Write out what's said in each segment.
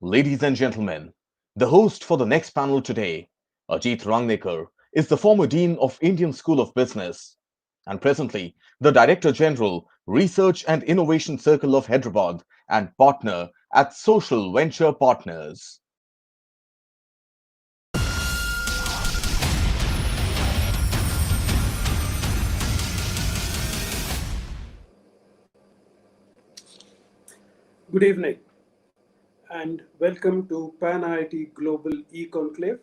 Ladies and gentlemen, the host for the next panel today, Ajit Rangnekar, is the former Dean of Indian School of Business and presently the Director General, Research and Innovation Circle of Hyderabad and partner at Social Venture Partners. Good evening and welcome to PanIIT Global e-Conclave.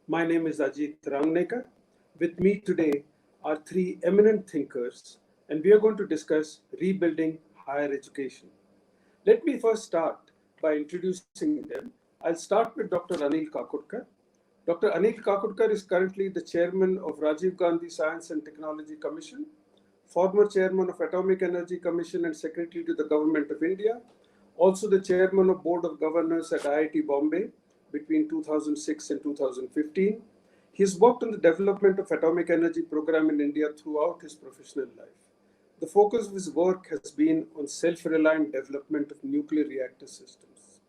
My name is Ajit Rangnekar. With me today are three eminent thinkers and we are going to discuss rebuilding higher education. Let me first start by introducing them. I'll start with Dr. Anil Kakodkar. Dr. Anil Kakodkar is currently the chairman of Rajiv Gandhi Science and Technology Commission, former chairman of Atomic Energy Commission and secretary to the Government of India, also the chairman of Board of Governors at IIT Bombay between 2006 and 2015. He has worked on the development of atomic energy program in India throughout his professional life. The focus of his work has been on self-reliant development of nuclear reactor systems.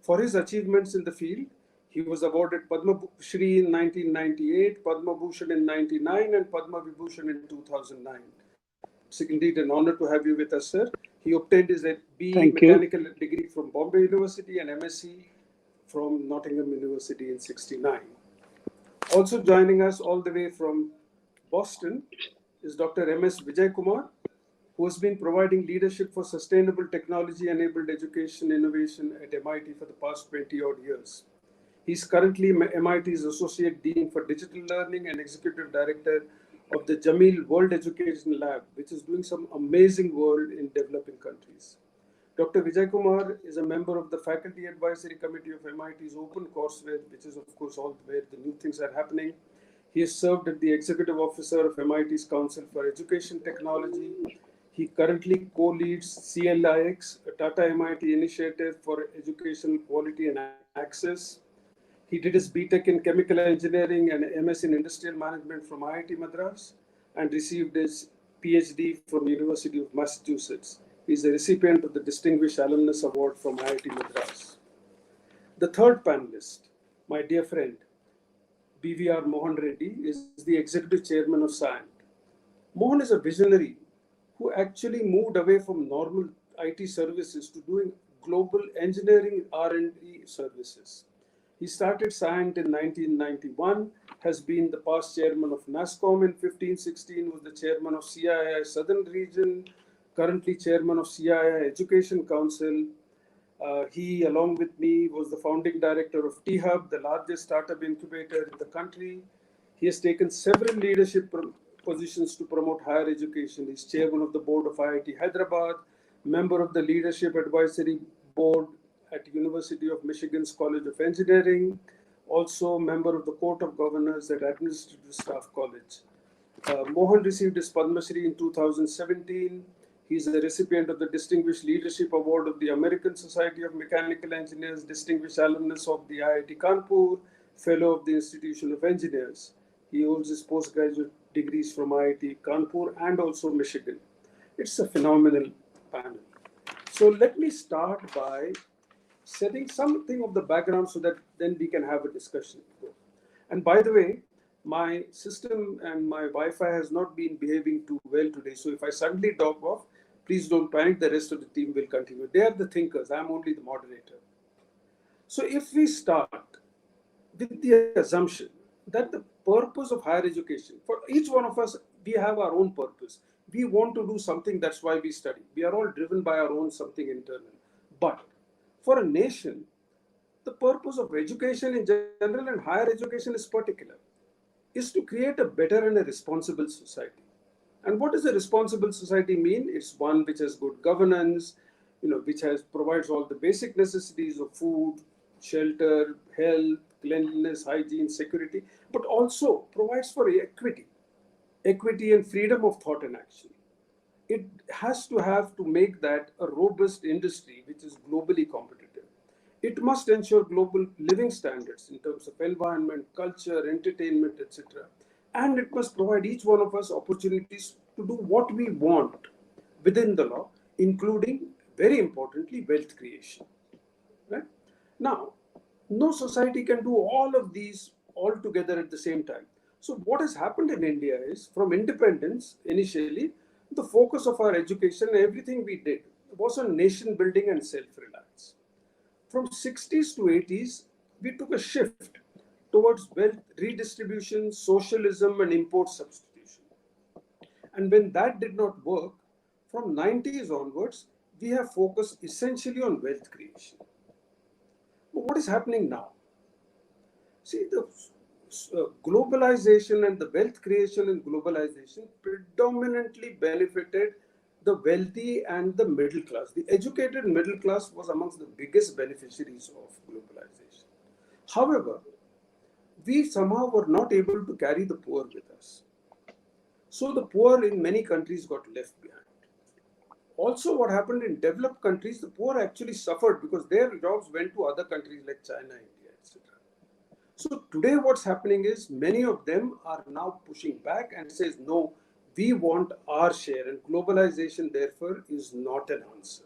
For his achievements in the field, he was awarded Padma Shri in 1998, Padma Bhushan in 1999, and Padma Vibhushan in 2009. It's indeed an honor to have you with us, sir. He obtained his BE Mechanical degree from Bombay University and MSc from Nottingham University in '69. Also joining us all the way from Boston is Dr. M.S. Vijay Kumar, who has been providing leadership for sustainable technology-enabled education innovation at MIT for the past 20 odd years. He's currently MIT's Associate Dean for Digital Learning and Executive Director of the Jameel World Education Lab, which is doing some amazing work in developing countries. Dr. Vijay Kumar is a member of the Faculty Advisory Committee of MIT's Open Courseware, which is of course all where the new things are happening. He has served as the Executive Officer of MIT's Council for Education Technology. He currently co-leads CLIX, a Tata MIT initiative for educational quality and access. He did his BTech in Chemical Engineering and MS in Industrial Management from IIT Madras and received his PhD from University of Massachusetts. He is a recipient of the Distinguished Alumnus Award from IIT Madras. The third panelist, my dear friend, BVR Mohan Reddy, is the Executive Chairman of SCIENT. Mohan is a visionary who actually moved away from normal IT services to doing global engineering R&D services. He started SCIENT in 1991, has been the past chairman of NASSCOM in 15-16, was the chairman of CII Southern Region, currently chairman of CII Education Council. He, along with me, was the founding director of T-Hub, the largest startup incubator in the country. He has taken several leadership positions to promote higher education. He's chairman of the board of IIT Hyderabad, member of the Leadership Advisory Board at University of Michigan's College of Engineering, also member of the Court of Governors at Administrative Staff College. Mohan received his Padma Shri in 2017. He's a recipient of the Distinguished Leadership Award of the American Society of Mechanical Engineers, Distinguished Alumnus of the IIT Kanpur, Fellow of the Institution of Engineers. He holds his postgraduate degrees from IIT Kanpur and also Michigan. It's a phenomenal panel. So let me start by setting something of the background so that then we can have a discussion. And by the way, my system and my Wi-Fi has not been behaving too well today. So if I suddenly drop off, please don't panic. The rest of the team will continue. They are the thinkers. I'm only the moderator. So if we start with the assumption that the purpose of higher education, for each one of us, we have our own purpose. We want to do something, that's why we study. We are all driven by our own something internal. But for a nation, the purpose of education in general and higher education is particular, is to create a better and a responsible society. And what does a responsible society mean? It's one which has good governance, which provides all the basic necessities of food, shelter, health, cleanliness, hygiene, security, but also provides for equity and freedom of thought and action. It has to make that a robust industry which is globally competitive. It must ensure global living standards in terms of environment, culture, entertainment, etc. And it must provide each one of us opportunities to do what we want within the law, including, very importantly, wealth creation. Right? Now, no society can do all of these all together at the same time. So, what has happened in India is from independence, initially, the focus of our education, everything we did, was on nation building and self reliance. From 60s to 80s, we took a shift towards wealth redistribution, socialism, and import substitution. And when that did not work, from 90s onwards, we have focused essentially on wealth creation. But what is happening now? See, the globalization and the wealth creation in globalization predominantly benefited the wealthy and the middle class. The educated middle class was amongst the biggest beneficiaries of globalization. However, we somehow were not able to carry the poor with us. So the poor in many countries got left behind. Also, what happened in developed countries, the poor actually suffered because their jobs went to other countries like China, India, etc. So today what's happening is many of them are now pushing back and says, no, we want our share, and globalization therefore is not an answer.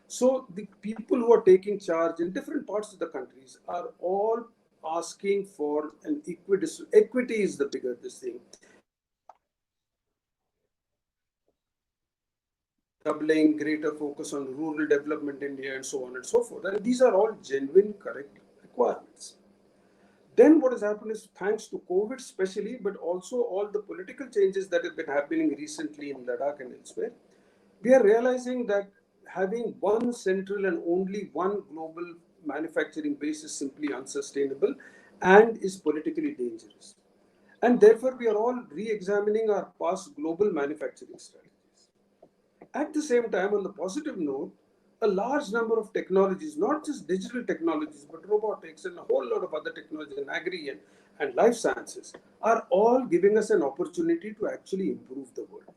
So the people who are taking charge in different parts of the countries are all asking for an equity is the bigger this thing. Doubling, greater focus on rural development in India, and so on and so forth. And these are all genuine, correct requirements. Then what has happened is, thanks to COVID especially, but also all the political changes that have been happening recently in Ladakh and elsewhere, we are realizing that having one central and only one global manufacturing base is simply unsustainable and is politically dangerous. And therefore, we are all re-examining our past global manufacturing strategies. At the same time, on the positive note, a large number of technologies, not just digital technologies, but robotics and a whole lot of other technologies and agri and life sciences are all giving us an opportunity to actually improve the world.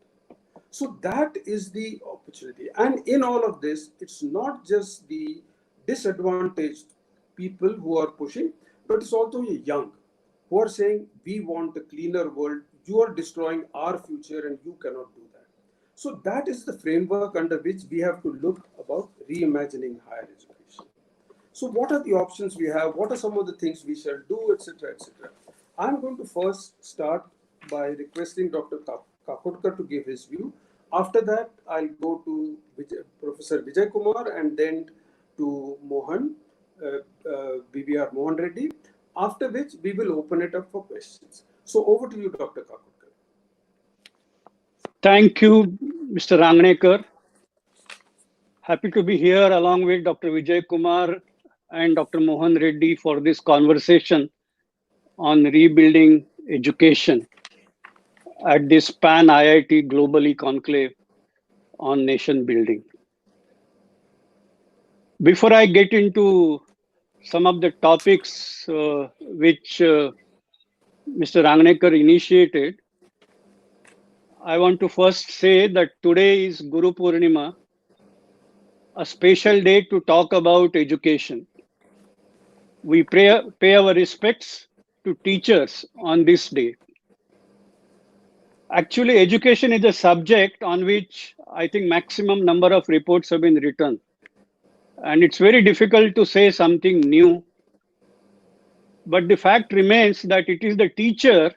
So that is the opportunity. And in all of this, it's not just the disadvantaged people who are pushing, but it's also the young who are saying, we want a cleaner world. You are destroying our future and you cannot do that. So that is the framework under which we have to look about reimagining higher education. So what are the options we have? What are some of the things we shall do, etc., etc.? I'm going to first start by requesting Dr. Kakodkar to give his view. After that, I'll go to Professor Vijay Kumar and then to Mohan, BBR Mohan Reddy, after which we will open it up for questions. So over to you, Dr. Kakodkar. Thank you, Mr. Rangnekar. Happy to be here along with Dr. Vijay Kumar and Dr. Mohan Reddy for this conversation on rebuilding education at this PanIIT Global e-Conclave on nation building. Before I get into some of the topics which Mr. Rangnekar initiated, I want to first say that today is Guru Purnima, a special day to talk about education. We pay our respects to teachers on this day. Actually, education is a subject on which I think maximum number of reports have been written. And it's very difficult to say something new. But the fact remains that it is the teacher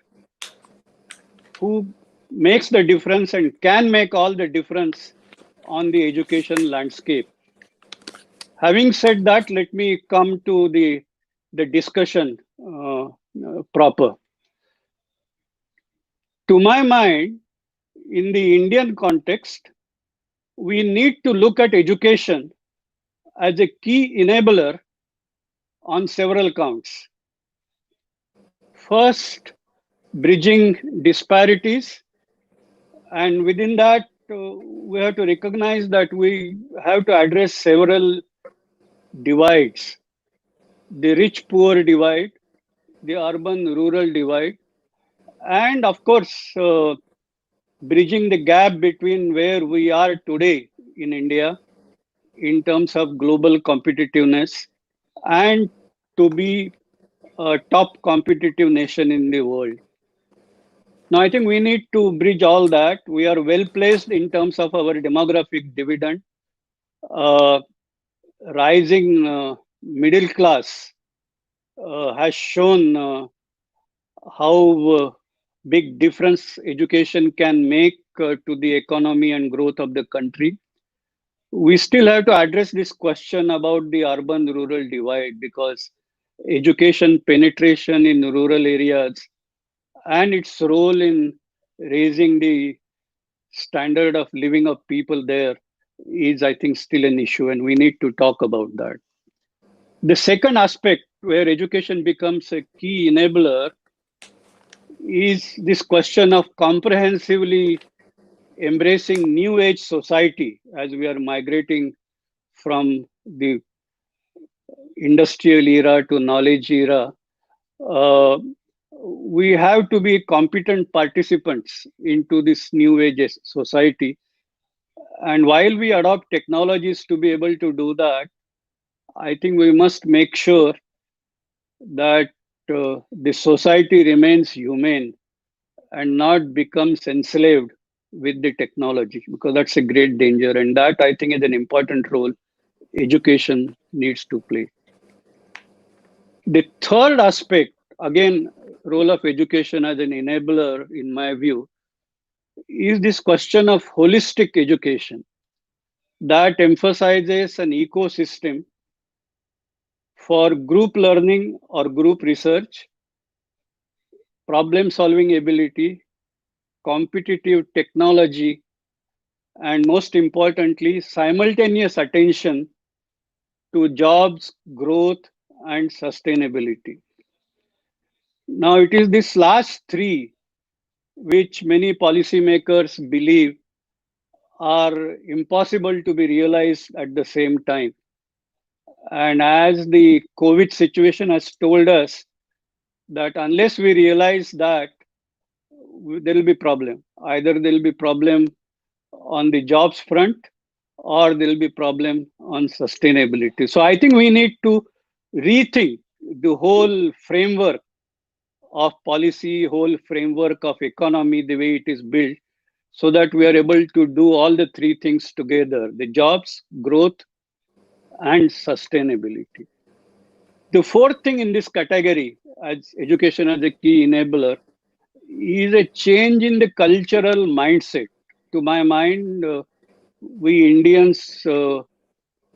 who makes the difference and can make all the difference on the education landscape. Having said that, let me come to the discussion proper. To my mind, in the Indian context, we need to look at education as a key enabler on several counts. First, bridging disparities. And within that, we have to recognize that we have to address several divides. The rich-poor divide, the urban-rural divide, and of course, bridging the gap between where we are today in India in terms of global competitiveness and to be a top competitive nation in the world. Now, I think we need to bridge all that. We are well placed in terms of our demographic dividend, rising middle class has shown how big difference education can make to the economy and growth of the country. We still have to address this question about the urban-rural divide, because education penetration in rural areas and its role in raising the standard of living of people there is, I think, still an issue, and we need to talk about that. The second aspect where education becomes a key enabler is this question of comprehensively embracing new age society as we are migrating from the industrial era to knowledge era. We have to be competent participants into this new age society. And while we adopt technologies to be able to do that, I think we must make sure that the society remains humane and not becomes enslaved with the technology, because that's a great danger. And that, I think, is an important role education needs to play. The third aspect, again, role of education as an enabler, in my view, is this question of holistic education that emphasizes an ecosystem for group learning or group research, problem-solving ability, competitive technology, and most importantly, simultaneous attention to jobs, growth, and sustainability. Now, it is this last three which many policymakers believe are impossible to be realized at the same time. And as the COVID situation has told us, that unless we realize that, there will be problem. Either there will be problem on the jobs front, or there will be problem on sustainability. So I think we need to rethink the whole framework of policy, whole framework of economy, the way it is built, so that we are able to do all the three things together: the jobs, growth, and sustainability. The fourth thing in this category, as education as a key enabler, is a change in the cultural mindset. To my mind, we Indians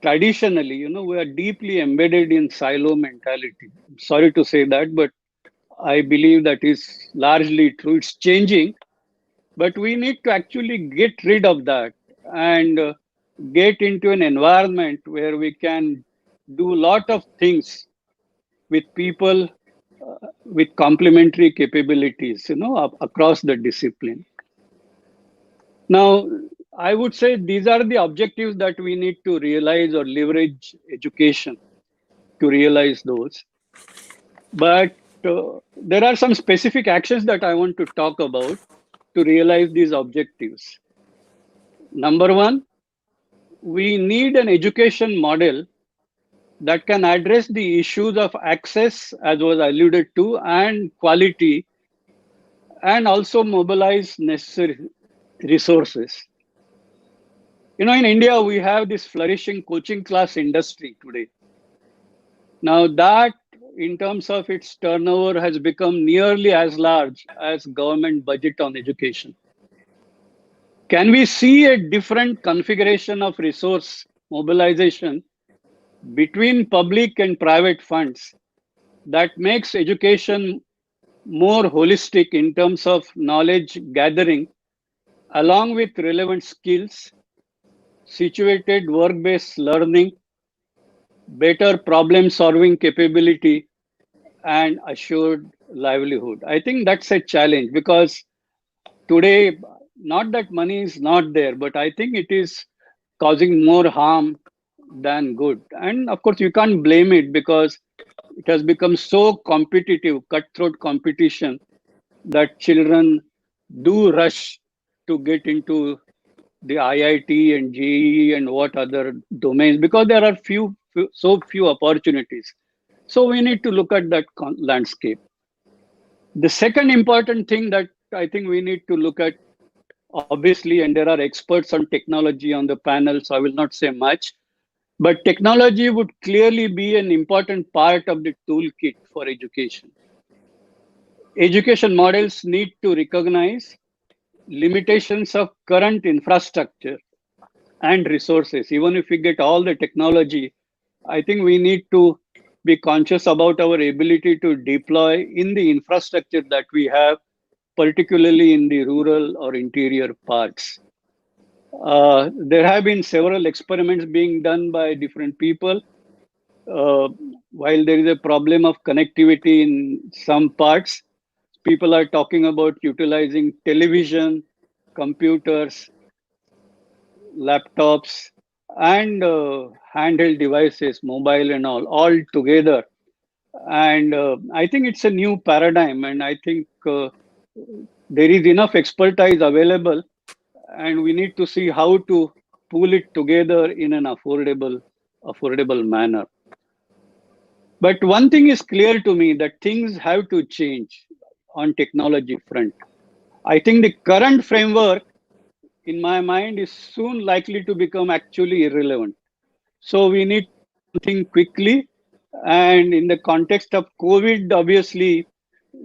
traditionally, we are deeply embedded in silo mentality. Sorry to say that, but I believe that is largely true. It's changing, but we need to actually get rid of that and get into an environment where we can do a lot of things with people with complementary capabilities, across the discipline. Now, I would say these are the objectives that we need to realize or leverage education to realize those. But there are some specific actions that I want to talk about to realize these objectives. Number one, we need an education model that can address the issues of access, as was alluded to, and quality, and also mobilize necessary resources. In India, we have this flourishing coaching class industry today. Now that, in terms of its turnover, has become nearly as large as government budget on education. Can we see a different configuration of resource mobilization between public and private funds that makes education more holistic in terms of knowledge gathering, along with relevant skills, situated work-based learning, better problem-solving capability, and assured livelihood? I think that's a challenge, because today, not that money is not there, but I think it is causing more harm than good. And of course, you can't blame it, because it has become so competitive, cutthroat competition, that children do rush to get into the IIT and JEE and what other domains, because there are so few opportunities. So we need to look at that landscape. The second important thing that I think we need to look at, obviously, and there are experts on technology on the panel, so I will not say much, But technology would clearly be an important part of the toolkit for education. Education models need to recognize limitations of current infrastructure and resources. Even if we get all the technology, I think we need to be conscious about our ability to deploy in the infrastructure that we have, particularly in the rural or interior parts. There have been several experiments being done by different people. While there is a problem of connectivity in some parts, people are talking about utilizing television, computers, laptops, and handheld devices, mobile and all together. And I think it's a new paradigm, and I think there is enough expertise available, and we need to see how to pull it together in an affordable manner. But one thing is clear to me, that things have to change on technology front. I think the current framework, in my mind, is soon likely to become actually irrelevant. So we need to think quickly. And in the context of COVID, obviously,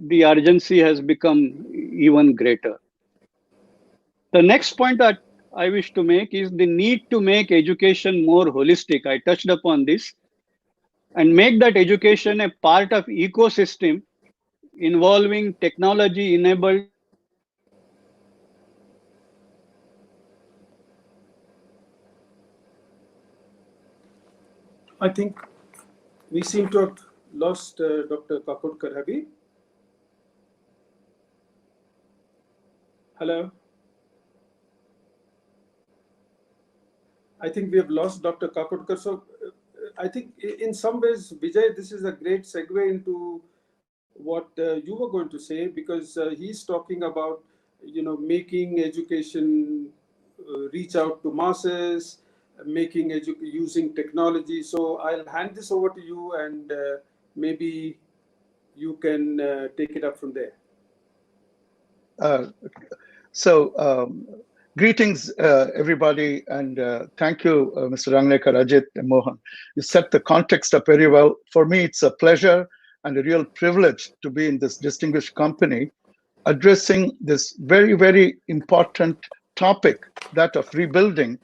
the urgency has become even greater. The next point that I wish to make is the need to make education more holistic. I touched upon this, and make that education a part of ecosystem involving technology enabled. I think we seem to have lost Dr. Kakodkar. Have we? Hello? I think we have lost Dr. Kakodkar. So I think in some ways, Vijay, this is a great segue into what you were going to say, because he's talking about, making education reach out to masses, making using technology. So I'll hand this over to you, and maybe you can take it up from there. Greetings, everybody, and thank you, Mr. Rangnekar, Ajit, and Mohan. You set the context up very well. For me, it's a pleasure and a real privilege to be in this distinguished company addressing this very, very important topic, that of rebuilding.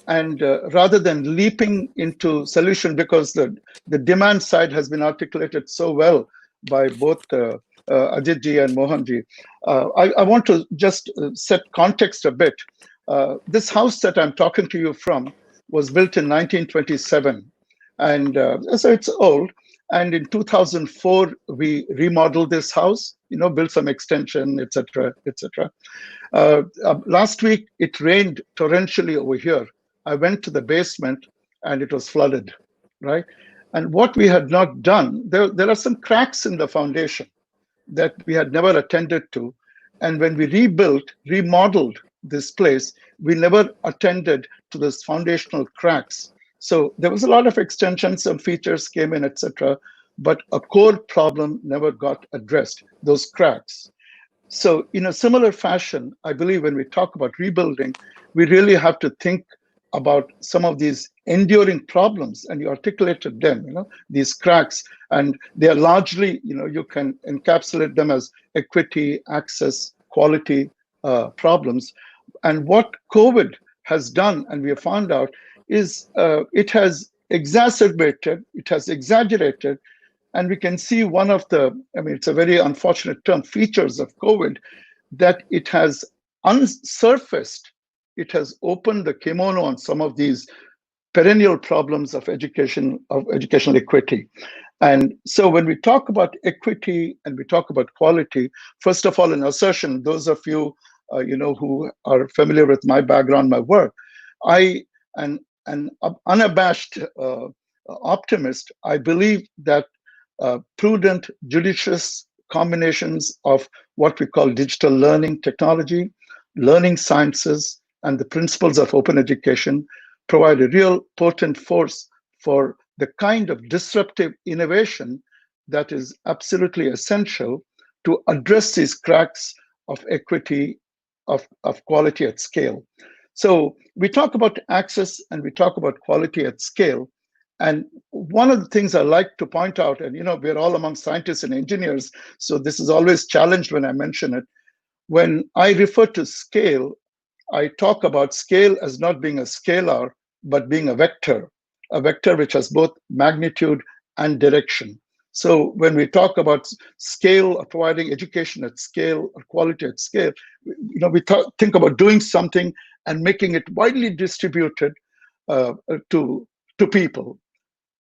And rather than leaping into solution, because the demand side has been articulated so well by both Ajit ji and Mohan ji, I want to just set context a bit. This house that I'm talking to you from was built in 1927, and so it's old. And in 2004, we remodeled this house, built some extension, etc., etc. Last week, it rained torrentially over here. I went to the basement, and it was flooded, right? And what we had not done, there are some cracks in the foundation that we had never attended to. And when we remodeled this place, we never attended to those foundational cracks. So there was a lot of extensions, some features came in, etc., but a core problem never got addressed, those cracks. So in a similar fashion, I believe when we talk about rebuilding, we really have to think about some of these enduring problems, and you articulated them, these cracks, and they are largely, you can encapsulate them as equity, access, quality problems. And what COVID has done, and we have found out, is it has exacerbated, it has exaggerated, and we can see one of the, it's a very unfortunate term, features of COVID, that it has unsurfaced, it has opened the kimono on some of these perennial problems of education, of educational equity. And so when we talk about equity and we talk about quality, first of all, an assertion, those of you, who are familiar with my background, my work, I am an unabashed optimist. I believe that prudent, judicious combinations of what we call digital learning technology, learning sciences, and the principles of open education provide a real potent force for the kind of disruptive innovation that is absolutely essential to address these cracks of equity, of quality at scale. So we talk about access and we talk about quality at scale. And one of the things I like to point out, and we're all among scientists and engineers, so this is always challenged when I mention it. When I refer to scale, I talk about scale as not being a scalar, but being a vector which has both magnitude and direction. So when we talk about scale of providing education at scale or quality at scale, we think about doing something and making it widely distributed to people.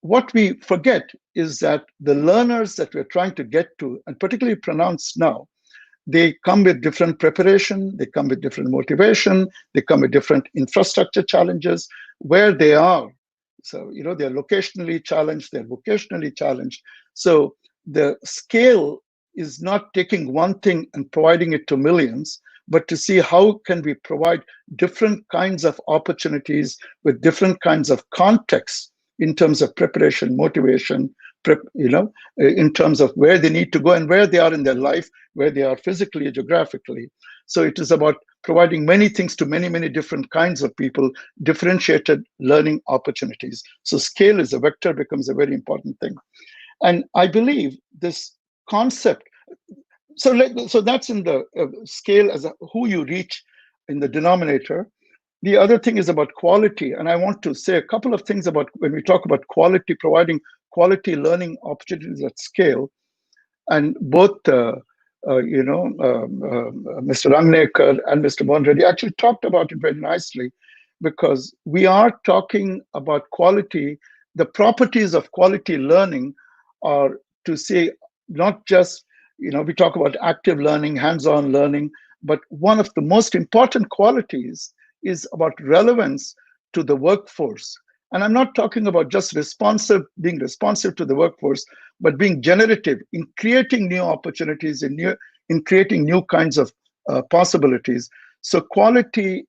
What we forget is that the learners that we're trying to get to, and particularly pronounced now, they come with different preparation, they come with different motivation, they come with different infrastructure challenges, where they are. So, they're locationally challenged, they're vocationally challenged. So the scale is not taking one thing and providing it to millions, but to see how can we provide different kinds of opportunities with different kinds of contexts in terms of preparation, motivation, in terms of where they need to go and where they are in their life, where they are physically, geographically. So it is about providing many things to many, many different kinds of people, differentiated learning opportunities. So scale as a vector becomes a very important thing. And I believe this concept, so that's in the scale as who you reach in the denominator. The other thing is about quality. And I want to say a couple of things about when we talk about quality, providing quality learning opportunities at scale. And both Mr. Rangnekar and Mr. Mohan Reddy actually talked about it very nicely, because we are talking about quality. The properties of quality learning are to say not just, we talk about active learning, hands-on learning, but one of the most important qualities is about relevance to the workforce. And I'm not talking about just being responsive to the workforce, but being generative in creating new opportunities, in creating new kinds of possibilities. So quality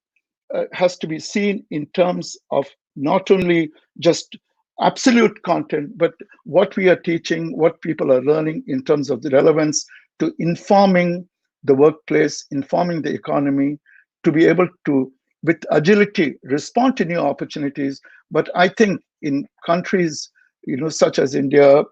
has to be seen in terms of not only just absolute content, but what we are teaching, what people are learning in terms of the relevance to informing the workplace, informing the economy, to be able to, with agility, respond to new opportunities. But I think in countries, such as India,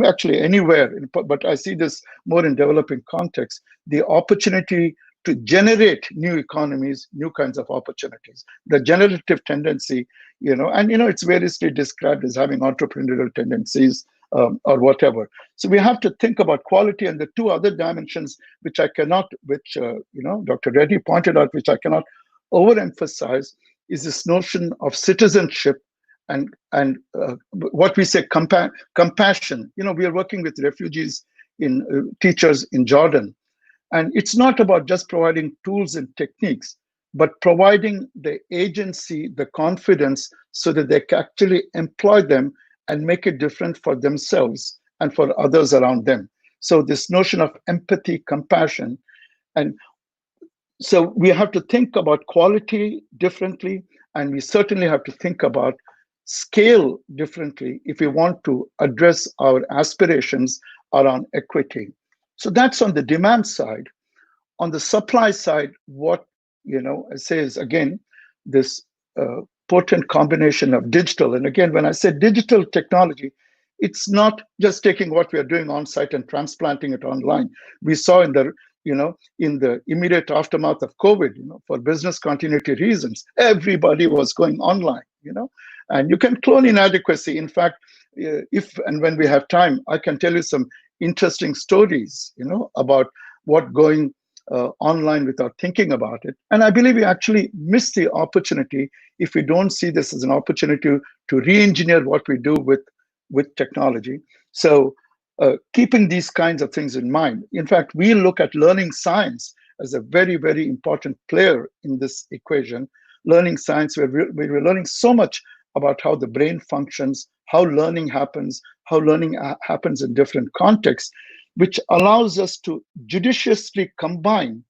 actually anywhere, but I see this more in developing context, the opportunity to generate new economies, new kinds of opportunities, the generative tendency, and it's variously described as having entrepreneurial tendencies or whatever. So we have to think about quality, and the two other dimensions, which Dr. Reddy pointed out, which I cannot overemphasize, is this notion of citizenship and what we say compassion. We are working with refugees teachers in Jordan, and it's not about just providing tools and techniques, but providing the agency, the confidence, so that they can actually employ them and make it different for themselves and for others around them. So this notion of empathy, compassion, and so we have to think about quality differently, and we certainly have to think about scale differently if we want to address our aspirations around equity. So that's on the demand side. On the supply side, what I say is, again, this potent combination of digital. And again, when I say digital technology, it's not just taking what we are doing on site and transplanting it online. We saw in the immediate aftermath of COVID, for business continuity reasons, everybody was going online, and you can clone inadequacy. In fact, if and when we have time, I can tell you some interesting stories, about what going online without thinking about it. And I believe we actually miss the opportunity if we don't see this as an opportunity to re-engineer what we do with technology. So keeping these kinds of things in mind. In fact, we look at learning science as a very, very important player in this equation. Learning science, we're learning so much about how the brain functions, how learning happens, happens in different contexts, which allows us to judiciously combine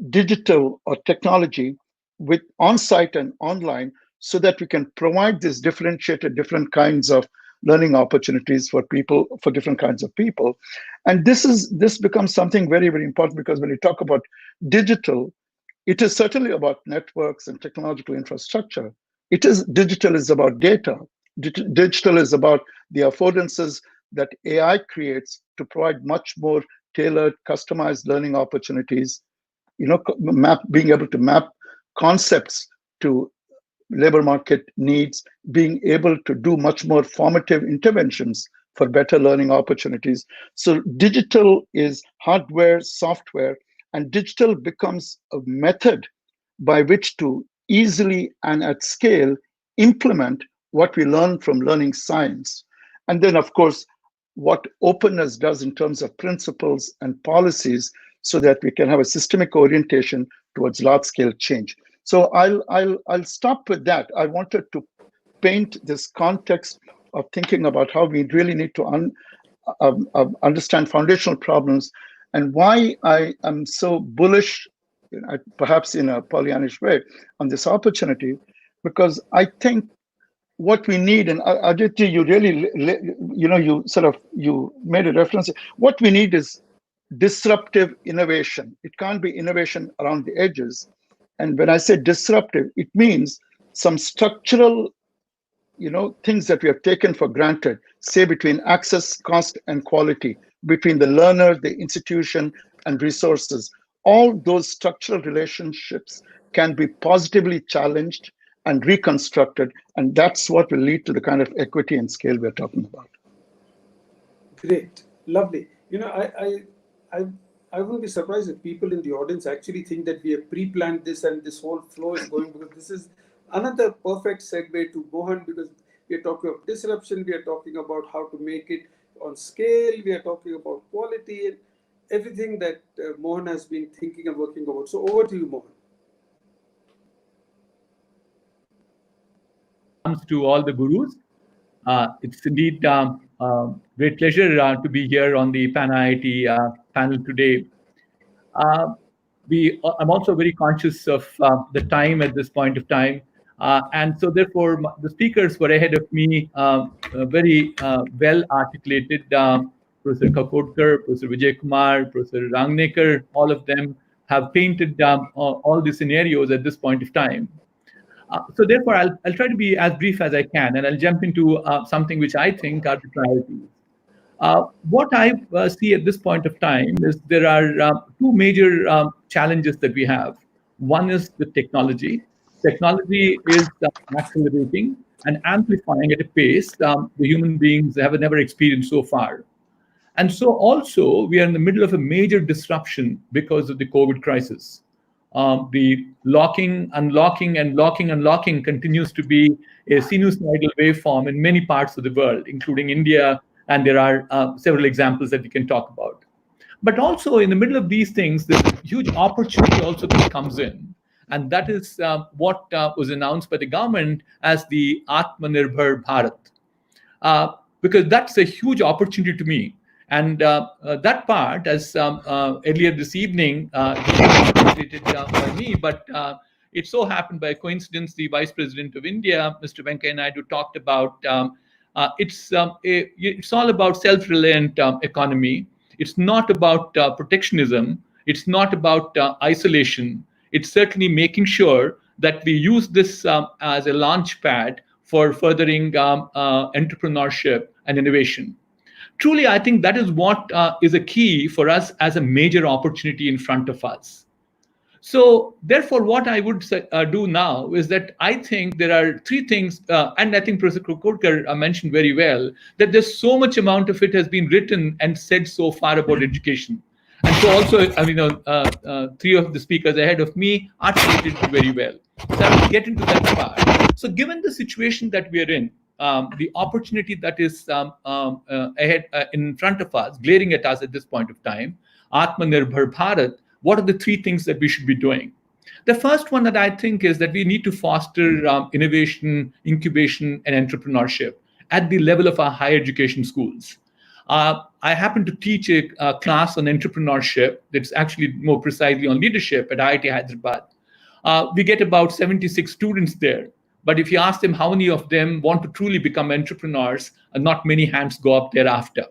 digital or technology with on-site and online, so that we can provide these differentiated, different kinds of learning opportunities for people, for different kinds of people. And this becomes something very, very important, because when you talk about digital, it is certainly about networks and technological infrastructure. Digital is about data. Digital is about the affordances that AI creates to provide much more tailored, customized learning opportunities. Being able to map concepts to labor market needs, being able to do much more formative interventions for better learning opportunities. So digital is hardware, software, and digital becomes a method by which to easily and at scale implement what we learn from learning science. And then, of course, what openness does in terms of principles and policies so that we can have a systemic orientation towards large-scale change. So I'll stop with that. I wanted to paint this context of thinking about how we really need to understand foundational problems and why I am so bullish, perhaps in a Pollyannish way, on this opportunity, because I think what we need, and Aditya, you really, you made a reference. What we need is disruptive innovation. It can't be innovation around the edges. And when I say disruptive, it means some structural, things that we have taken for granted, say between access, cost, and quality, between the learner, the institution, and resources. All those structural relationships can be positively challenged and reconstructed, and that's what will lead to the kind of equity and scale we're talking about. Great, lovely. I wouldn't be surprised if people in the audience actually think that we have pre-planned this and this whole flow is going, because this is another perfect segue to Mohan, because we are talking about disruption, we are talking about how to make it on scale, we are talking about quality, and everything that Mohan has been thinking and working about. So over to you, Mohan. To all the gurus. It's indeed great pleasure to be here on the PanIIT panel today. I'm also very conscious of the time at this point of time. And so therefore, the speakers were ahead of me, very well articulated. Professor Kakodkar, Professor Vijay Kumar, Professor Rangnekar, all of them have painted all the scenarios at this point of time. So therefore, I'll try to be as brief as I can, and I'll jump into something which I think are the priorities. What I see at this point of time is there are two major challenges that we have. One is the technology. Technology is accelerating and amplifying at a pace the human beings have never experienced so far. And so also, we are in the middle of a major disruption because of the COVID crisis. The locking, unlocking, and locking, unlocking continues to be a sinusoidal waveform in many parts of the world, including India, and there are several examples that we can talk about. But also, in the middle of these things, there's a huge opportunity also that comes in, and that is what was announced by the government as the Atmanirbhar Bharat, because that's a huge opportunity to me. And that part, as earlier this evening, articulated by me, but it so happened by coincidence, the Vice President of India, Mr. Venkaiah Naidu, talked about it's all about self-reliant economy. It's not about protectionism. It's not about isolation. It's certainly making sure that we use this as a launch pad for furthering entrepreneurship and innovation. Truly, I think that is what is a key for us as a major opportunity in front of us. So therefore, what I would do now is that I think there are three things, and I think Professor Kakodkar mentioned very well, that there's so much amount of it has been written and said so far about education. And so also, three of the speakers ahead of me articulated it very well. So I will get into that part. So given the situation that we are in, the opportunity that is ahead in front of us, glaring at us at this point of time, Atmanirbhar Bharat, what are the three things that we should be doing? The first one that I think is that we need to foster innovation, incubation, and entrepreneurship at the level of our higher education schools. I happen to teach a class on entrepreneurship that's actually more precisely on leadership at IIT Hyderabad. We get about 76 students there. But if you ask them how many of them want to truly become entrepreneurs, not many hands go up thereafter.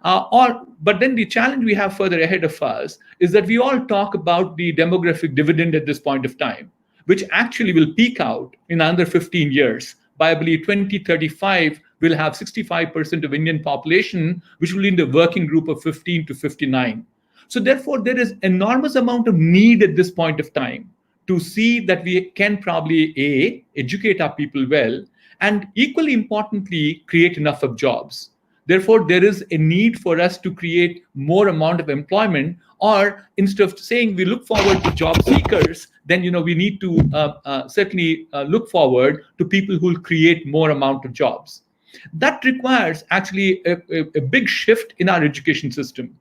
But then the challenge we have further ahead of us is that we all talk about the demographic dividend at this point of time, which actually will peak out in another 15 years by, I believe, 2035, we'll have 65% of Indian population, which will be in the working group of 15 to 59. So therefore, there is enormous amount of need at this point of time to see that we can probably, A, educate our people well, and equally importantly, create enough of jobs. Therefore, there is a need for us to create more amount of employment, or instead of saying we look forward to job seekers, then we need to certainly look forward to people who will create more amount of jobs. That requires actually a big shift in our education system.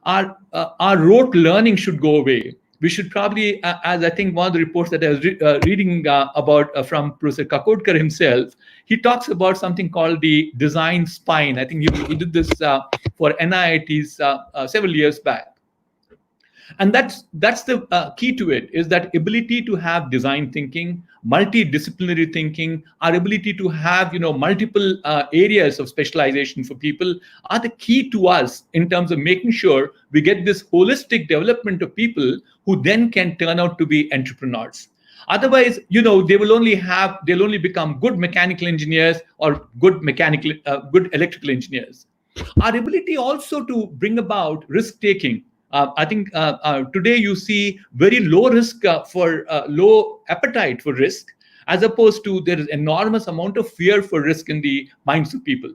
Our rote learning should go away. We should probably, as I think one of the reports that I was reading about from Professor Kakodkar himself, he talks about something called the design spine. I think he did this for NIITs several years back. And that's the key to it, is that ability to have design thinking, multidisciplinary thinking, our ability to have multiple areas of specialization for people are the key to us in terms of making sure we get this holistic development of people who then can turn out to be entrepreneurs. Otherwise, they'll only become good mechanical engineers or good electrical engineers. Our ability also to bring about risk taking. I think today you see very low risk for low appetite for risk, as opposed to there is enormous amount of fear for risk in the minds of people.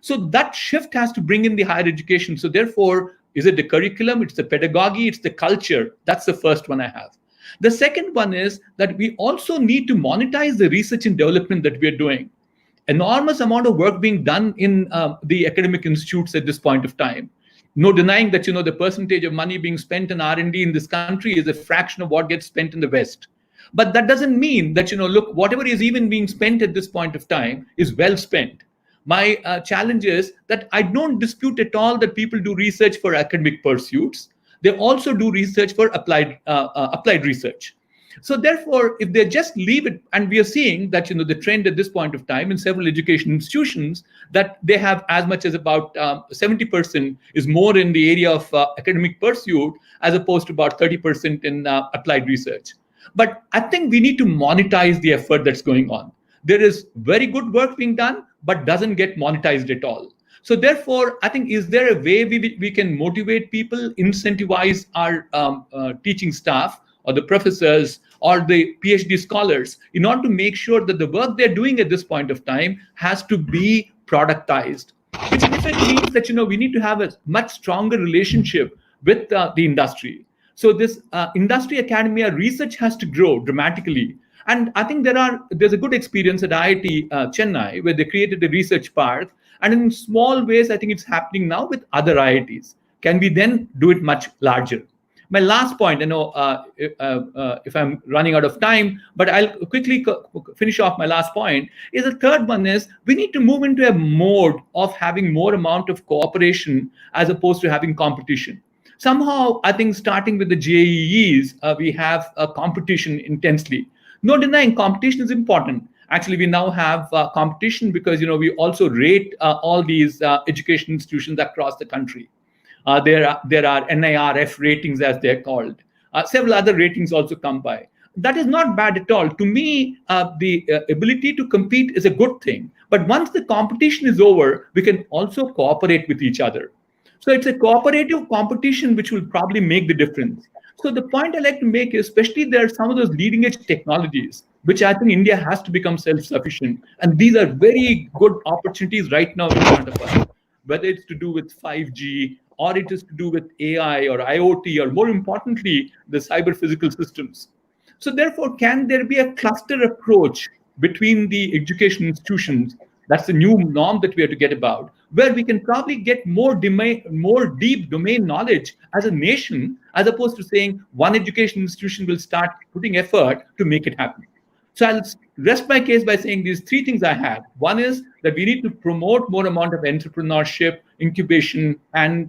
So that shift has to bring in the higher education. So therefore, is it the curriculum? It's the pedagogy. It's the culture. That's the first one I have. The second one is that we also need to monetize the research and development that we are doing. Enormous amount of work being done in the academic institutes at this point of time. No denying that the percentage of money being spent in R&D in this country is a fraction of what gets spent in the West. But that doesn't mean that look, whatever is even being spent at this point of time is well spent. My challenge is that I don't dispute at all that people do research for academic pursuits. They also do research for applied research. So therefore, if they just leave it, and we are seeing that the trend at this point of time in several education institutions, that they have as much as about 70% is more in the area of academic pursuit, as opposed to about 30% in applied research. But I think we need to monetize the effort that's going on. There is very good work being done, but doesn't get monetized at all. So therefore, I think, is there a way we can motivate people, incentivize our teaching staff or the professors or the PhD scholars in order to make sure that the work they're doing at this point of time has to be productized? Which in effect means that we need to have a much stronger relationship with the industry. So this industry academia research has to grow dramatically. And I think there's a good experience at IIT Chennai, where they created a research park. And in small ways, I think it's happening now with other IITs. Can we then do it much larger? My last point, I know if I'm running out of time, but I'll quickly finish off my last point, is the third one is we need to move into a mode of having more amount of cooperation as opposed to having competition. Somehow, I think starting with the JEEs, we have a competition intensely. No denying competition is important. Actually, we now have competition because we also rate all these education institutions across the country. There are NIRF ratings, as they're called. Several other ratings also come by. That is not bad at all. To me, the ability to compete is a good thing. But once the competition is over, we can also cooperate with each other. So it's a cooperative competition which will probably make the difference. So the point I like to make is, especially there are some of those leading edge technologies, which I think India has to become self-sufficient. And these are very good opportunities right now in front of us, whether it's to do with 5G, or it is to do with AI or IoT, or more importantly, the cyber physical systems. So therefore, can there be a cluster approach between the education institutions? That's the new norm that we have to get about, where we can probably get more deep domain knowledge as a nation, as opposed to saying one education institution will start putting effort to make it happen. So I'll rest my case by saying these three things I had. One is that we need to promote more amount of entrepreneurship, incubation, and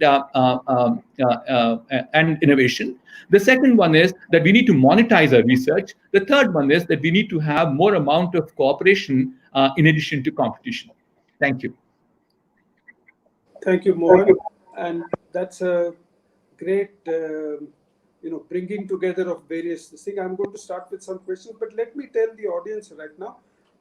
innovation. The second one is that we need to monetize our research. The third one is that we need to have more amount of cooperation in addition to competition. Thank you. Thank you, Mohan. And that's a great, bringing together of various things. I'm going to start with some questions, but let me tell the audience right now,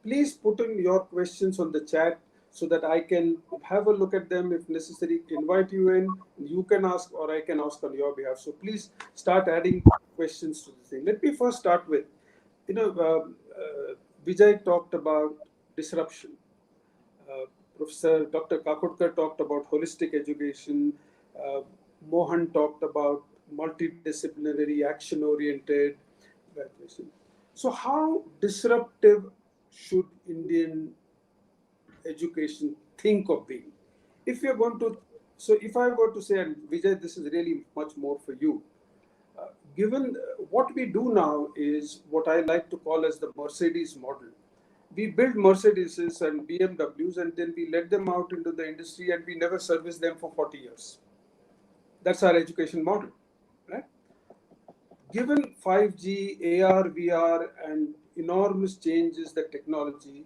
Please put in your questions on the chat so that I can have a look at them. If necessary, invite you in. You can ask or I can ask on your behalf. So please start adding questions to the thing. Let me first start with, Vijay talked about disruption. Professor Dr. Kakodkar talked about holistic education. Mohan talked about multidisciplinary, action-oriented graduation. So how disruptive should Indian education think of being? If you're going to, so if I were to say, and Vijay, this is really much more for you, given what we do now is what I like to call as the Mercedes model. We build Mercedeses and BMWs and then we let them out into the industry and we never service them for 40 years. That's our education model, right? Given 5G, AR, VR, and enormous changes that technology,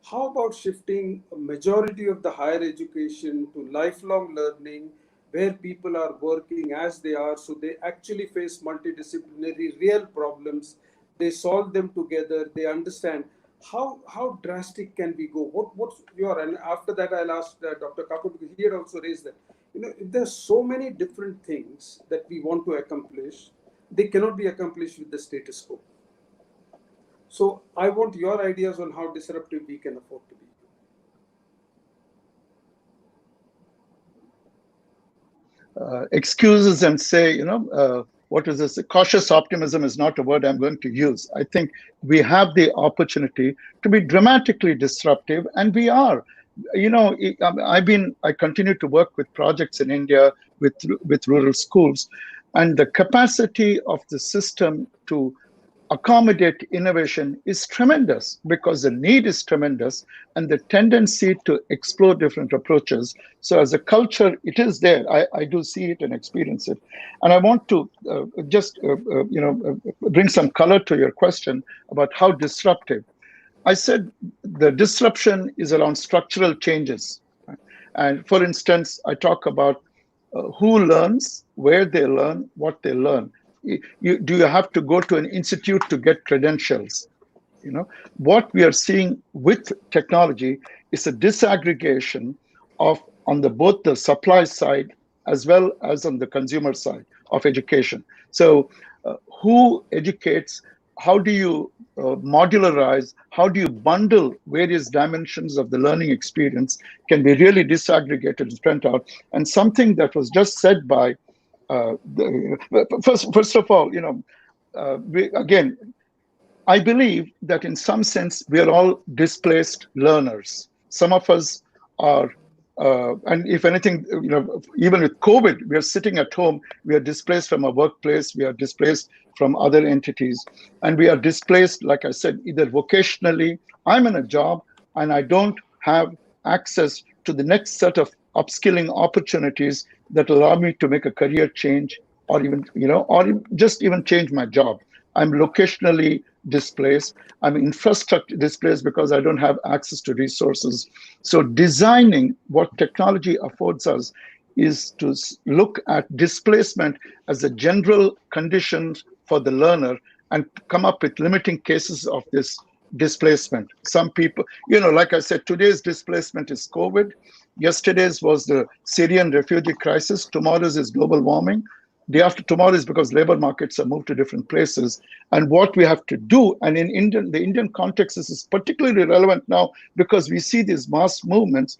how about shifting a majority of the higher education to lifelong learning, where people are working as they are, so they actually face multidisciplinary real problems, they solve them together, they understand. How drastic can we go? What's your, and after that I'll ask Dr. Kapoor, because he had also raised that, if there's so many different things that we want to accomplish, they cannot be accomplished with the status quo. So I want your ideas on how disruptive we can afford to be. Excuses and say, what is this? Cautious optimism is not a word I'm going to use. I think we have the opportunity to be dramatically disruptive, and we are. I continue to work with projects in India with rural schools, and the capacity of the system to accommodate innovation is tremendous because the need is tremendous and the tendency to explore different approaches. So as a culture, it is there. I do see it and experience it. And I want to bring some color to your question about how disruptive. I said the disruption is around structural changes. And for instance, I talk about who learns, where they learn, what they learn. Do you have to go to an institute to get credentials? What we are seeing with technology is a disaggregation of on both the supply side as well as on the consumer side of education. So who educates? How do you modularize? How do you bundle various dimensions of the learning experience can be really disaggregated and spread out. And something that was just said by first of all, I believe that in some sense we are all displaced learners. Some of us are, and if anything, even with COVID, we are sitting at home. We are displaced from our workplace. We are displaced from other entities, and we are displaced, like I said, either vocationally. I'm in a job and I don't have access to the next set of upskilling opportunities that allow me to make a career change, or even, or just even change my job. I'm locationally displaced. I'm infrastructure displaced because I don't have access to resources. So designing what technology affords us is to look at displacement as a general condition for the learner and come up with limiting cases of this displacement. Some people, like I said, today's displacement is COVID. Yesterday's was the Syrian refugee crisis. Tomorrow's is global warming. Day after tomorrow is because labor markets are moved to different places. And what we have to do, and in the Indian context, this is particularly relevant now because we see these mass movements.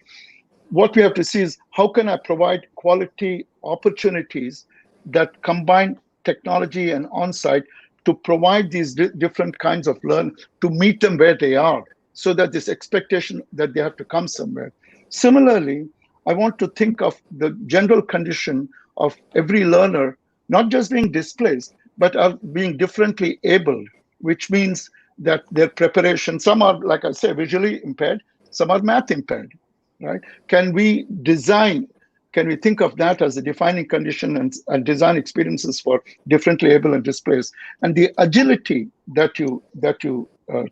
What we have to see is how can I provide quality opportunities that combine technology and on-site to provide these different kinds of learn, to meet them where they are, so that this expectation that they have to come somewhere. Similarly, I want to think of the general condition of every learner, not just being displaced, but of being differently abled, which means that their preparation, some are, like I say, visually impaired, some are math impaired, right? Can we think of that as a defining condition and design experiences for differently able and displaced? And the agility that you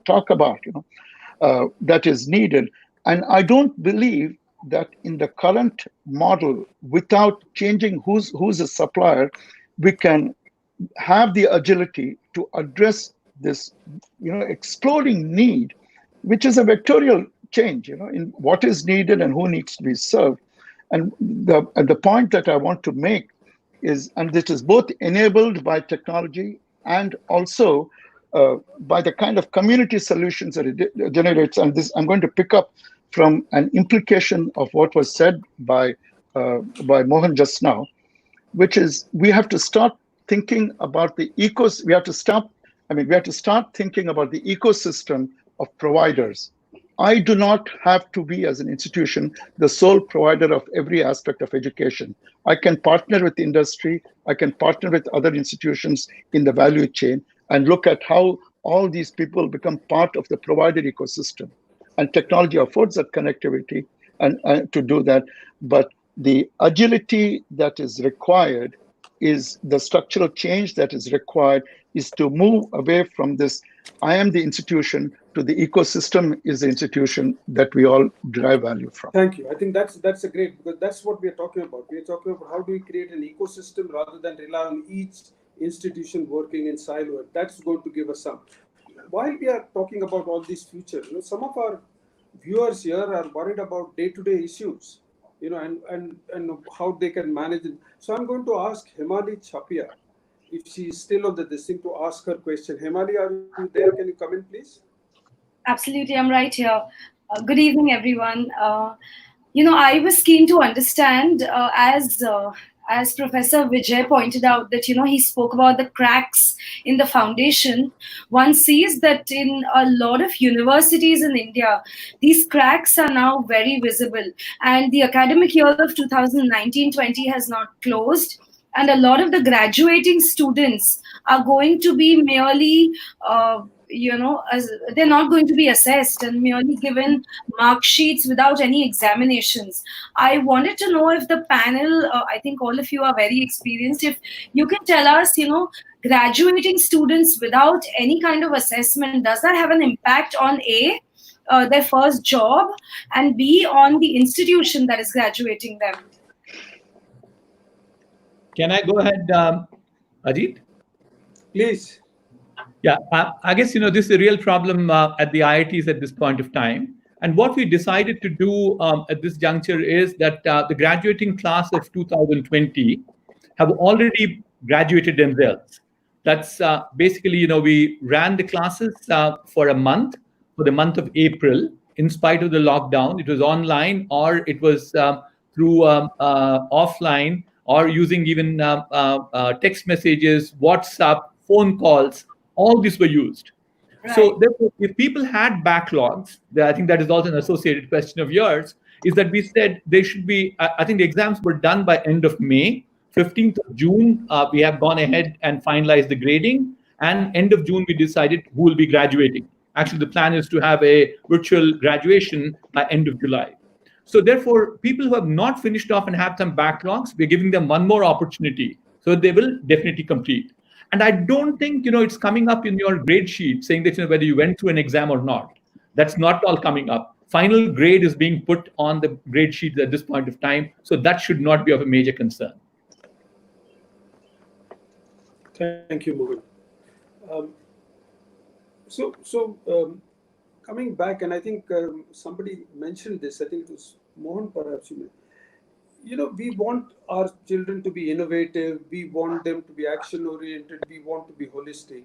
talk about, that is needed. And I don't believe that in the current model, without changing who's a supplier, we can have the agility to address this, exploding need which is a vectorial change, in what is needed and who needs to be served. And the point that I want to make is, and this is both enabled by technology and also by the kind of community solutions that it generates. And this, I'm going to pick up from an implication of what was said by Mohan just now, which is we have to start thinking about the we have to start thinking about the ecosystem of providers. I do not have to be, as an institution, the sole provider of every aspect of education. I can partner with industry, I can partner with other institutions in the value chain and look at how all these people become part of the provider ecosystem. And technology affords that connectivity and to do that. But the agility that is required is the structural change that is required is to move away from this, I am the institution, to the ecosystem is the institution that we all derive value from. Thank you. I think that's a great, because that's what we are talking about. We are talking about how do we create an ecosystem rather than rely on each institution working in silo. That's going to give us some. While we are talking about all these futures, some of our viewers here are worried about day-to-day issues, and how they can manage it. So I'm going to ask Himali Chapia, if she is still on this thing, to ask her question. Himali, are you there? Can you come in, please? Absolutely, I'm right here. Good evening, everyone. I was keen to understand, as Professor Vijay pointed out, that he spoke about the cracks in the foundation. One sees that in a lot of universities in India, these cracks are now very visible, and the academic year of 2019-20 has not closed. And a lot of the graduating students are going to be merely, they're not going to be assessed and merely given mark sheets without any examinations. I wanted to know if the panel, I think all of you are very experienced, if you can tell us, graduating students without any kind of assessment, does that have an impact on A, their first job, and B, on the institution that is graduating them? Can I go ahead, Ajit? Please. Yeah, I guess, this is a real problem at the IITs at this point of time. And what we decided to do at this juncture is that the graduating class of 2020 have already graduated themselves. That's basically, we ran the classes for a month, for the month of April, in spite of the lockdown. It was online, or it was through offline, or using even text messages, WhatsApp, phone calls. All these were used. Right. So therefore, if people had backlogs, I think that is also an associated question of yours, is that we said they should be, I think the exams were done by end of May. 15th of June, we have gone ahead and finalized the grading. And end of June, we decided who will be graduating. Actually, the plan is to have a virtual graduation by end of July. So therefore, people who have not finished off and have some backlogs, we're giving them one more opportunity. So they will definitely complete. And I don't think, it's coming up in your grade sheet saying that, whether you went through an exam or not. That's not all coming up. Final grade is being put on the grade sheet at this point of time. So that should not be of a major concern. Thank you, Mohan. Coming back, and I think somebody mentioned this, I think it was Mohan, perhaps we want our children to be innovative, we want them to be action-oriented, we want to be holistic.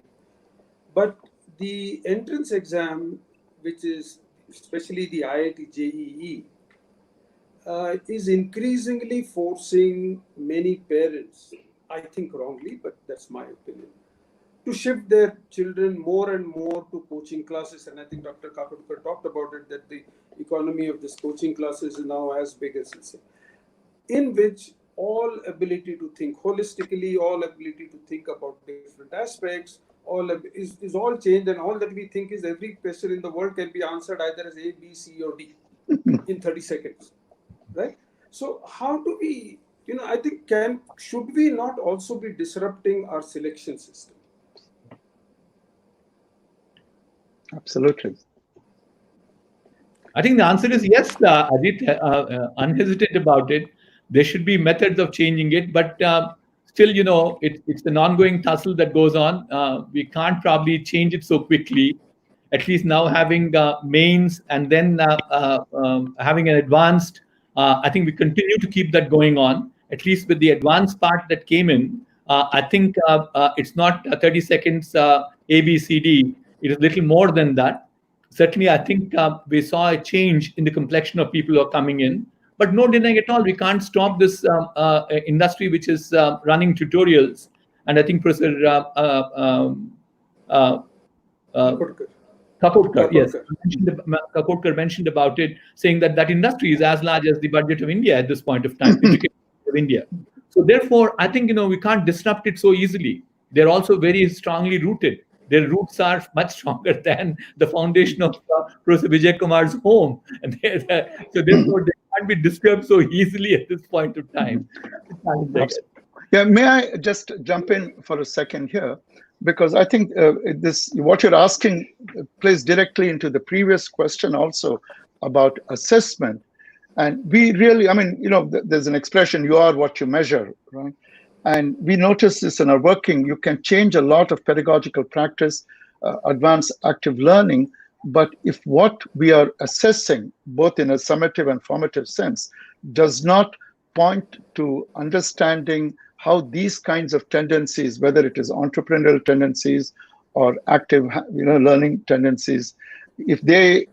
But the entrance exam, which is especially the IIT JEE, is increasingly forcing many parents, I think wrongly, but that's my opinion, to shift their children more and more to coaching classes. And I think Dr. Kakodkar talked about it, that the economy of this coaching classes is now as big as it's in which all ability to think holistically, all ability to think about different aspects, is all changed, and all that we think is every question in the world can be answered either as A, B, C, or D in 30 seconds, right? So how do we, I think, should we not also be disrupting our selection system? Absolutely. I think the answer is yes, Ajit, unhesitant about it. There should be methods of changing it, but still, it's an ongoing tussle that goes on. We can't probably change it so quickly. at least now having mains and then having an advanced, I think we continue to keep that going on, at least with the advanced part that came in. I think it's not 30 seconds A, B, C, D. It is little more than that. Certainly, I think we saw a change in the complexion of people who are coming in. But no denying at all, we can't stop this industry which is running tutorials. And I think Professor Kapotkar, yes, Kapotkar mentioned about it, saying that that industry is as large as the budget of India at this point of time, education of India. So therefore, I think we can't disrupt it so easily. They're also very strongly rooted. Their roots are much stronger than the foundation of Professor Vijay Kumar's home, and so therefore they can't be disturbed so easily at this point of time. Yeah, may I just jump in for a second here? Because I think what you're asking plays directly into the previous question also about assessment. And we really, there's an expression, you are what you measure, right? And we notice this in our working. You can change a lot of pedagogical practice, advanced active learning, but if what we are assessing, both in a summative and formative sense, does not point to understanding how these kinds of tendencies, whether it is entrepreneurial tendencies or active learning tendencies, if the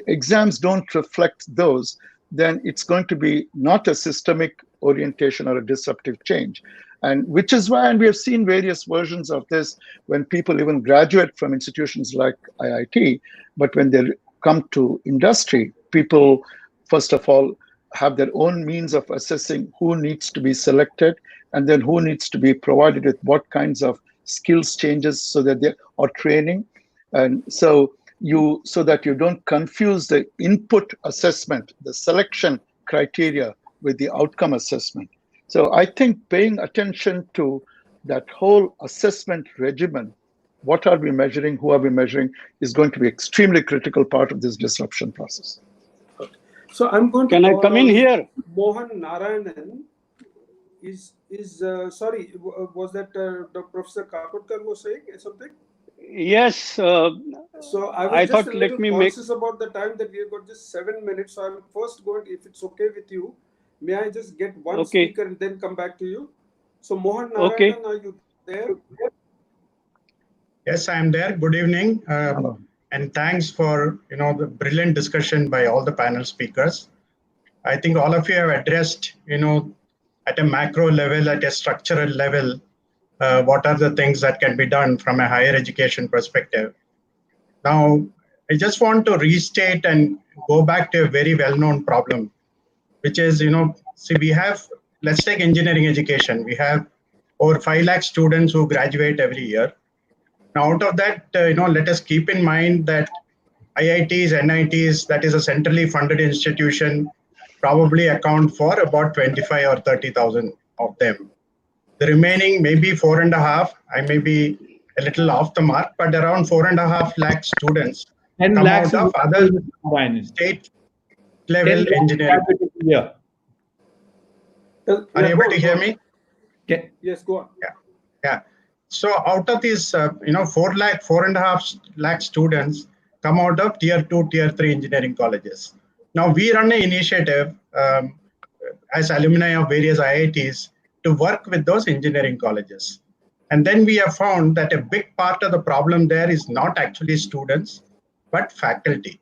exams don't reflect those, then it's going to be not a systemic orientation or a disruptive change. And which is why, and we have seen various versions of this when people even graduate from institutions like IIT, but when they come to industry, people, first of all, have their own means of assessing who needs to be selected and then who needs to be provided with what kinds of skills changes so that they are training. And so that you don't confuse the input assessment, the selection criteria with the outcome assessment. So I think paying attention to that whole assessment regimen, what are we measuring, who are we measuring, is going to be extremely critical part of this disruption process. Okay. So I'm going to. Can I come in here? Mohan Narayanan sorry, was that the Professor Kapotkar was saying something? Yes. So I was thought, just a let little me conscious about the time that we have got just 7 minutes. So I'm first going, if it's okay with you, may I just get one speaker and then come back to you? So Mohan Narayanan, are you there? Yes, I am there. Good evening. And thanks for the brilliant discussion by all the panel speakers. I think all of you have addressed, at a macro level, at a structural level, what are the things that can be done from a higher education perspective. Now, I just want to restate and go back to a very well-known problem, which is, we have, let's take engineering education. We have over 5 lakh students who graduate every year. Now, out of that, let us keep in mind that IITs, NITs, that is a centrally funded institution, probably account for about 25 or 30,000 of them. The remaining maybe 4.5, I may be a little off the mark, but around 4.5 lakh students come out of other state level engineering. Yeah. Are you able to hear me? Yes, go on. Yeah. So out of these, 4.5 lakh students come out of tier 2, tier 3 engineering colleges. Now we run an initiative as alumni of various IITs to work with those engineering colleges. And then we have found that a big part of the problem there is not actually students, but faculty.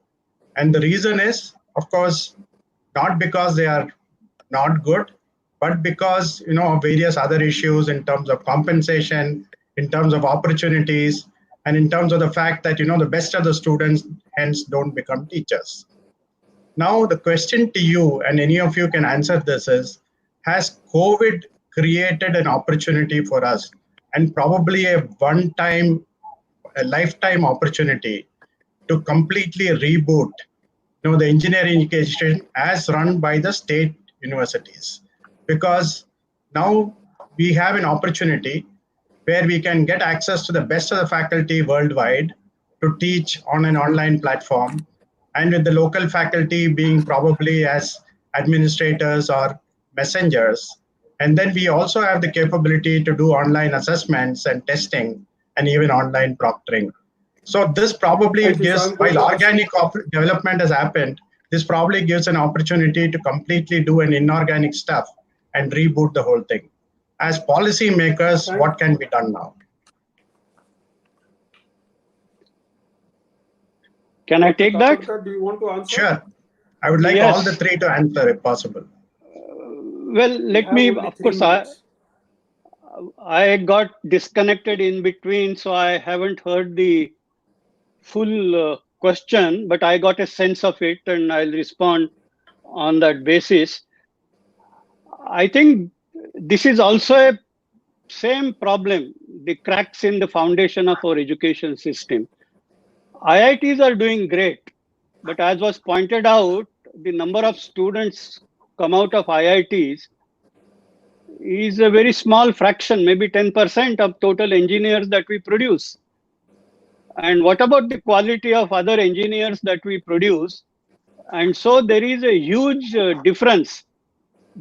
And the reason is, of course, not because they are not good, but because, of various other issues in terms of compensation, in terms of opportunities, and in terms of the fact that, the best of the students hence don't become teachers. Now, the question to you, and any of you can answer this, is, has COVID created an opportunity for us, and probably a lifetime opportunity to completely reboot, the engineering education as run by the state universities? Because now we have an opportunity where we can get access to the best of the faculty worldwide to teach on an online platform, and with the local faculty being probably as administrators or messengers. And then we also have the capability to do online assessments and testing and even online proctoring. So this probably Thank you. gives, So I'm going while to ask organic development has happened, this probably gives an opportunity to completely do an inorganic stuff and reboot the whole thing. As policymakers, what can be done now? Can I take that? Do you want to answer? Sure. I would like Yes. all the three to answer if possible. Well, let me, of course, I got disconnected in between, so I haven't heard the full question, but I got a sense of it and I'll respond on that basis. I think this is also a same problem, the cracks in the foundation of our education system. IITs are doing great, but as was pointed out, the number of students come out of IITs is a very small fraction, maybe 10% of total engineers that we produce. And what about the quality of other engineers that we produce? And so there is a huge difference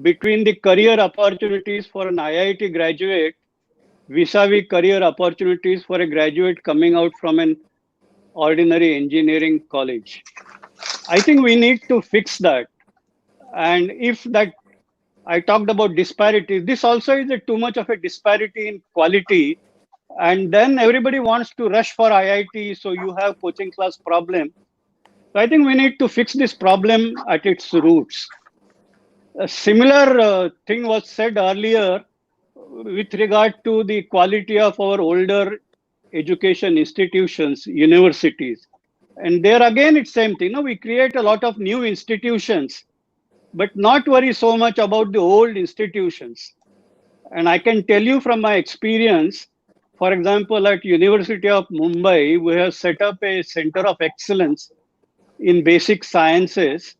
between the career opportunities for an IIT graduate vis-a-vis career opportunities for a graduate coming out from an ordinary engineering college. I think we need to fix that. And if that, I talked about disparity, this also is too much of a disparity in quality. And then everybody wants to rush for IIT, so you have coaching class problem. So I think we need to fix this problem at its roots. A similar thing was said earlier with regard to the quality of our older education institutions, universities. And there again, it's same thing. We create a lot of new institutions, but not worry so much about the old institutions. And I can tell you from my experience, for example, at University of Mumbai, we have set up a center of excellence in basic sciences,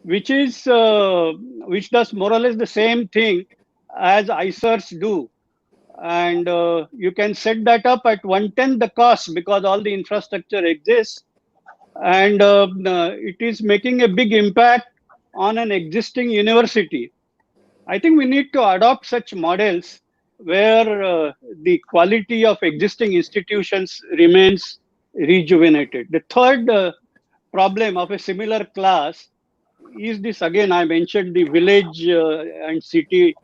which does more or less the same thing as ICERs do. And you can set that up at 1/10 the cost because all the infrastructure exists. And it is making a big impact on an existing university. I think we need to adopt such models where the quality of existing institutions remains rejuvenated. The third problem of a similar class is this, again, I mentioned the village and city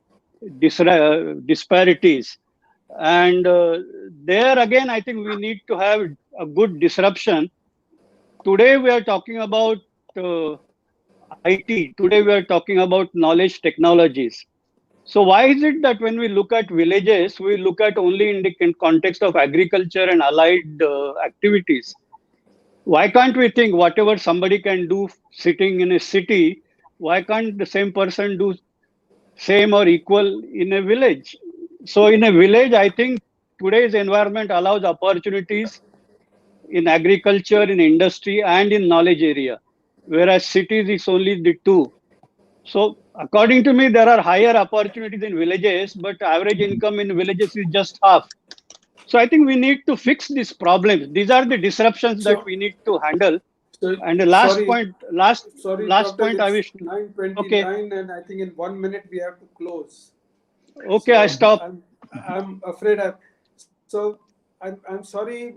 disparities. And there again, I think we need to have a good disruption. Today we are talking about IT. Today we are talking about knowledge technologies. So why is it that when we look at villages, we look at only in the context of agriculture and allied activities? Why can't we think whatever somebody can do sitting in a city, why can't the same person do same or equal in a village? So in a village, I think today's environment allows opportunities in agriculture, in industry, and in knowledge area, whereas cities is only the two. So according to me, there are higher opportunities in villages, but average income in villages is just half. So I think we need to fix these problems. These are the disruptions that we need to handle. And the last point, last point I wish. 9:29, okay. And I think in 1 minute we have to close. Okay, so I stop. I'm afraid I'm sorry.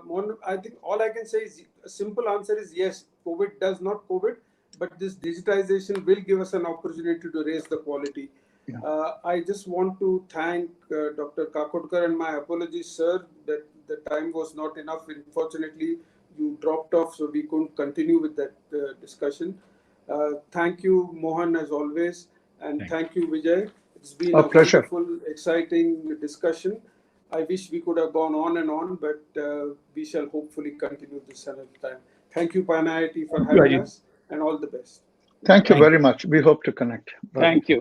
Mohan, I think all I can say is a simple answer is yes. COVID does not COVID, but this digitization will give us an opportunity to raise the quality. Yeah. I just want to thank Dr. Kakodkar, and my apologies, sir, that the time was not enough. Unfortunately, you dropped off, so we couldn't continue with that discussion. Thank you, Mohan, as always, and thank you, Vijay. It's been a wonderful, exciting discussion. I wish we could have gone on and on, but we shall hopefully continue this another time. Thank you, PanIIT, for having us, and all the best. Thank you very much. We hope to connect. Bye. Thank you.